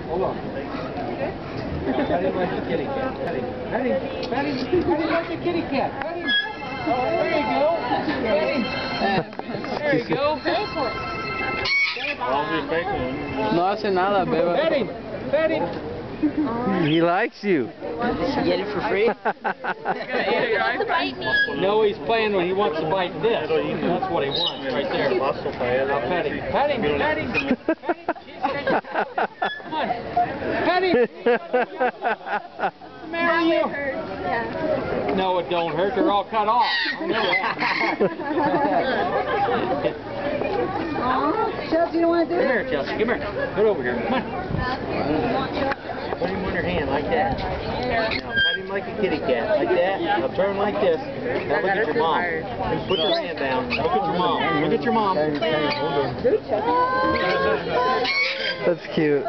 Hold on. Pet him like a kitty cat. Pet him. Pet him. Pet him. Pet him like a kitty cat. Pet him. Oh, there you go. Pet him. There you go. Pay for it. No hace nada, beba. Pet him. Pet him. He likes you. Did you get it for free? No, he's playing when he wants to bite this. That's what he wants right there. Now pet him. Pet him. Pet him. Come on. Pet him. Marry you. No, it don't hurt. They're all cut off. Chelsea, you don't want to do it? Come here, Chelsea. Come here. Get over here. Come on. Put him on your hand like that. Now pet him like a kitty cat. Like that. Now turn like this. Now look at your mom. Put your hand down. Look at your mom. Look at your mom. That's cute.